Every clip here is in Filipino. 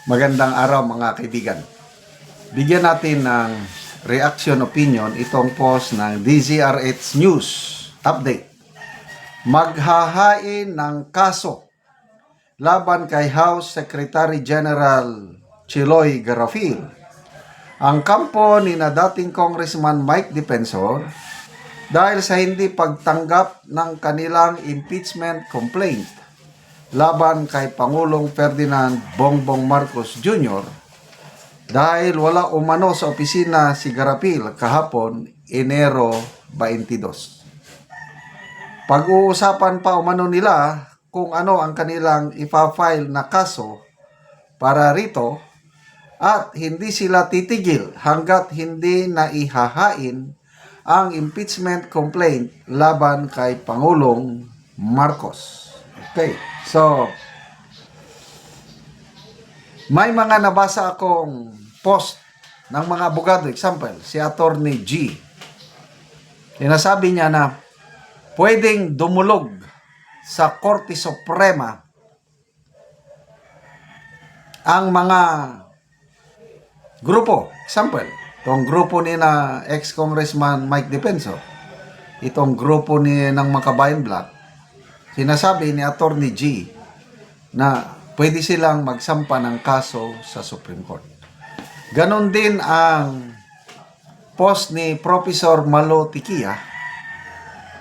Magandang araw mga kaibigan. Bigyan natin ng reaction opinion itong post ng DZRH News Update. Maghahain ng kaso laban kay House Secretary General Chiloy Garafil. Ang kampo ni na dating Congressman Mike Defensor dahil sa hindi pagtanggap ng kanilang impeachment complaint laban kay Pangulong Ferdinand Bongbong Marcos Jr. dahil wala umano sa opisina si Garapil kahapon, Enero 22. Pag-uusapan pa umano nila kung ano ang kanilang ipa-file na kaso para rito at hindi sila titigil hanggat hindi naihahain ang impeachment complaint laban kay Pangulong Marcos. Okay, so may mga nabasa akong post ng mga abogado. Example, si Attorney G. Sinasabi niya na pwedeng dumulog sa Korte Suprema ang mga grupo. Example, itong grupo ni na ex-congressman Mike Defensor, itong grupo ni ng Makabayan Black. Sinasabi ni Attorney G na pwede silang magsampa ng kaso sa Supreme Court. Ganon din ang post ni Professor Malo Tikia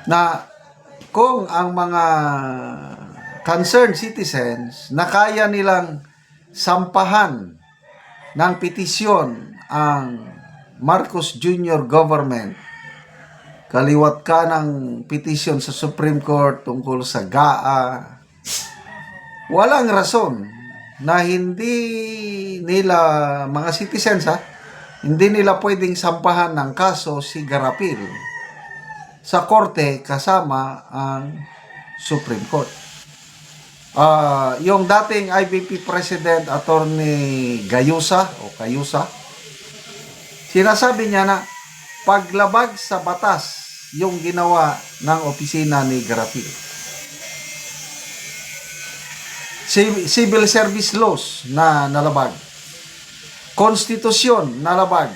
na kung ang mga concerned citizens na kaya nilang sampahan ng petisyon ang Marcos Jr. government, kaliwat ka ng petisyon sa Supreme Court tungkol sa GAA, walang rason na hindi nila, mga citizens hindi nila pwedeng sampahan ng kaso si Garapil sa korte kasama ang Supreme Court. Yung dating IBP President Attorney Gayusa sinasabi niya na paglabag sa batas yung ginawa ng opisina ni Garapil. Civil service laws na nalabag. Konstitusyon nalabag.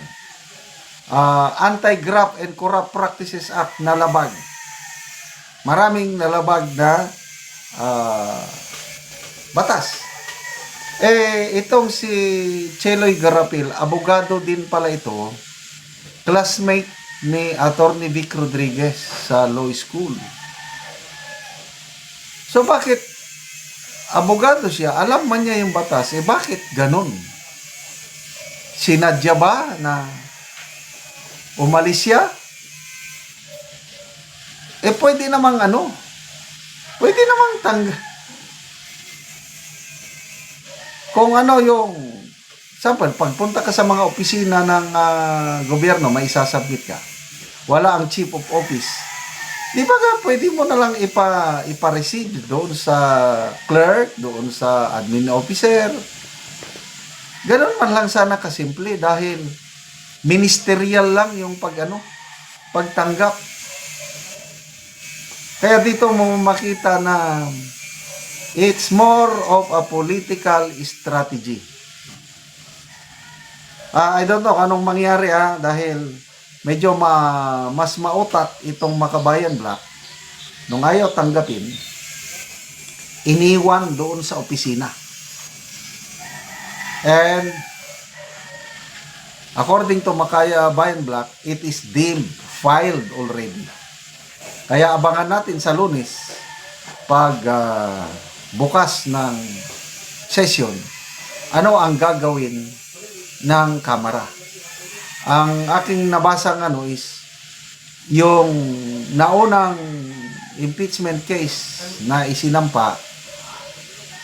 Anti-Graft and Corrupt Practices Act nalabag. Maraming nalabag na batas. Itong si Chiloy Garapil, abogado din pala ito, classmate ni Attorney Vic Rodriguez sa law school. So bakit abogado siya, alam man niya yung batas, bakit ganun? Sinadya ba na umalis siya? Pwede namang pwede namang kung yung example, pagpunta ka sa mga opisina ng gobyerno, may isasubmit ka. Wala ang chief of office. Di ba pwede mo na lang ipa-receive doon sa clerk, doon sa admin officer. Ganun man lang sana kasimple dahil ministerial lang yung pagtanggap. Kaya dito mo makita na it's more of a political strategy. I don't know anong mangyari dahil medyo mas mautat itong Makabayan Black nung ayaw tanggapin, iniwan doon sa opisina. And according to Makabayan Black, it is deemed filed already. Kaya abangan natin sa Lunes pag bukas ng session, ano ang gagawin ng Kamara. Ang aking nabasang is yung naunang impeachment case na isinampa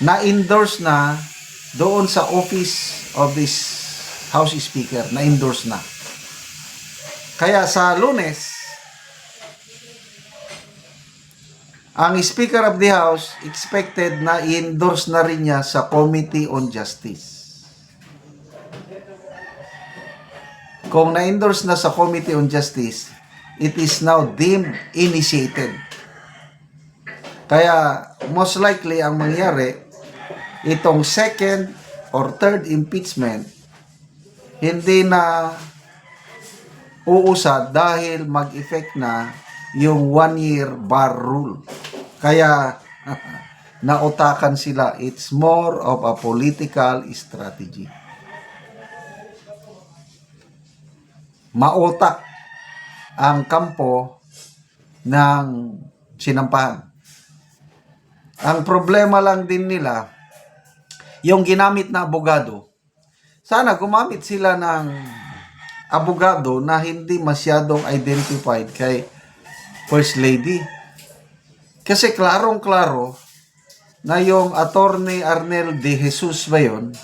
na-endorse na doon sa office of this House Speaker, na-endorse na. Kaya sa Lunes, ang Speaker of the House expected na i-endorse na rin niya sa Committee on Justice. Kung na-endorse na sa Committee on Justice, it is now deemed initiated. Kaya most likely ang mangyari, itong second or third impeachment hindi na uusad dahil mag-effect na yung 1-year bar rule. Kaya nautakan sila. It's more of a political strategy. Mautak ang kampo ng sinampahan. Ang problema lang din nila, yung ginamit na abogado, sana gumamit sila ng abogado na hindi masyadong identified kay First Lady. Kasi klarong-klaro na yung attorney Arnel de Jesus ba yun,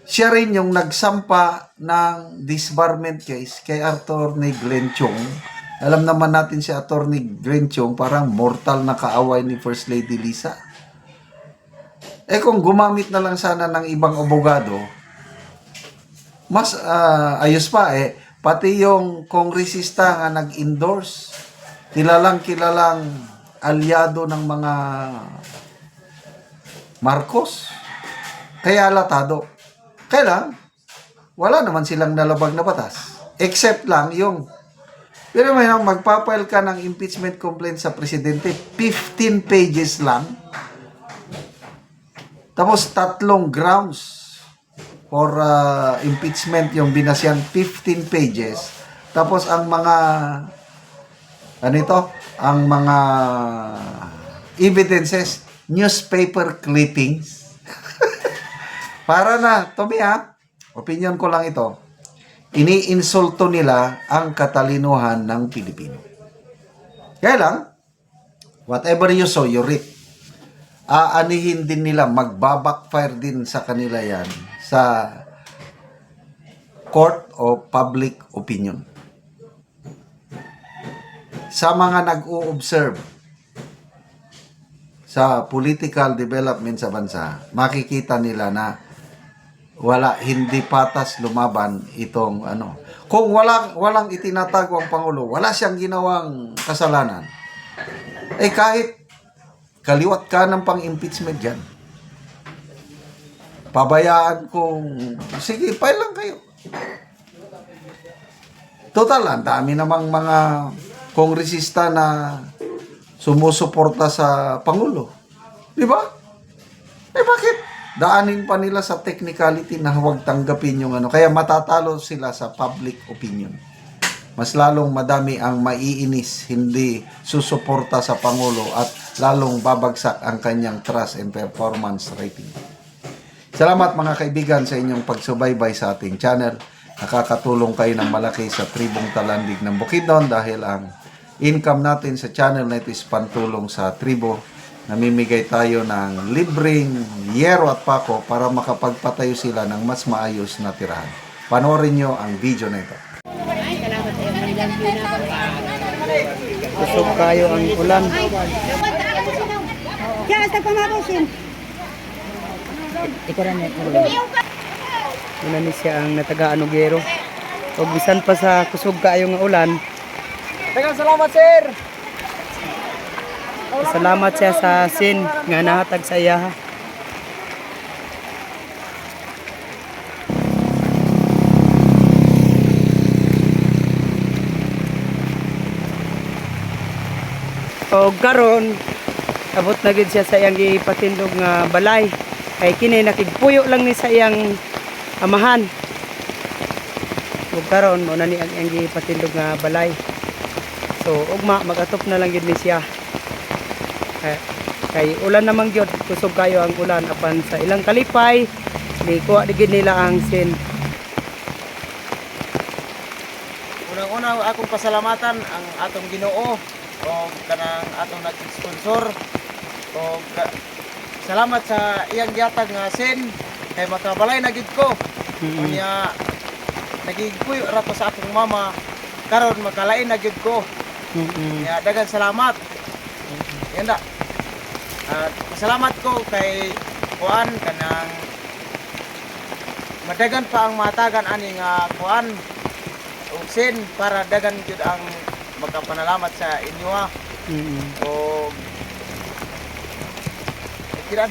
siya rin yung nagsampa ng disbarment case kay attorney Glenn Chong. Alam naman natin si attorney Glenn Chong, parang mortal na kaaway ni First Lady Lisa. Kung gumamit na lang sana ng ibang abogado, mas ayos pa pati yung kongresista nga nag-endorse, kilalang alyado ng mga Marcos, kaya latado. Kaya lang, wala naman silang nalabag na batas. Except lang yung, pero may magpapile ka ng impeachment complaint sa presidente, 15 pages lang. Tapos 3 grounds for impeachment yung binasyan, 15 pages. Tapos ang mga ang mga evidences, newspaper clippings. Para na, Tommy opinion ko lang ito, iniinsulto nila ang katalinuhan ng Pilipino. Kaya lang, whatever you sow, you reap. Aanihin din nila, magbabackfire din sa kanila yan sa court of public opinion. Sa mga nag-o-observe sa political development sa bansa, makikita nila na hindi patas lumaban itong Kung walang itinatago ang Pangulo, wala siyang ginawang kasalanan, kahit kaliwat ka ng pang-impeachment dyan, pabayaan kung, sige, file lang kayo. Total, ang dami namang mga kongresista na sumusuporta sa Pangulo. Di ba? Bakit? Daanin pa nila sa technicality na huwag tanggapin yung Kaya matatalo sila sa public opinion. Mas lalong madami ang maiinis, hindi susuporta sa Pangulo at lalong babagsak ang kanyang trust and performance rating. Salamat mga kaibigan sa inyong pagsubaybay sa ating channel. Nakakatulong kayo ng malaki sa tribong Talandig ng Bukidnon dahil ang income natin sa channel na ito is pantulong sa tribo. Namimigay tayo ng libreng yero at pako para makapagpatayo sila ng mas maayos na tirahan. Panoorin nyo ang video na ito. Kusog kayo ang ulan. Kaya sa pamabusin. Ikaw na Una ni siya ang nataga-anugero. O bisan pa sa kusog kayo nga ulan. Daghang salamat, sir. Salamat siya sa sin nga nahatag sa iya. O karon abot na gid siya sa iyang ipatindog nga balay. Kay kini nakigpuyo lang ni sa iyang amahan. O karon mo na ni ang iyang ipatindog nga balay. So ugma magatop na lang gid ni siya. Kay ulan namang gyud, kusog kayo ang ulan apan sa ilang kalipay di kuha digid nila ang sin. Unang-una akong pasalamatan ang atong Ginoo o kanang atong nag-sponsor o salamat sa iyang gihatag nga sin kay makabalay na gid ko. Unya nagigpuyo ra ko sa akong mama karon makalain na gid ko. Kaya daghang salamat. Yanda. Salamat ko kay kuan kanang madagan pa ang matagan ani nga kuan ug sin para dagan gyud ang magkapanalamat sa inyo o kiran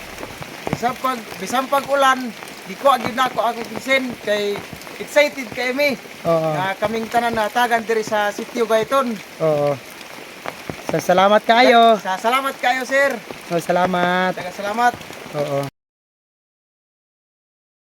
bisan pag ulan gikuha gyud nako akong kinsen kay excited kay mi Oo. na kaming tanan na tagan diri sa sitio Gayton. Oo. So, salamat kayo. Salamat kayo sir. Oh, salamat. Salamat. Oo.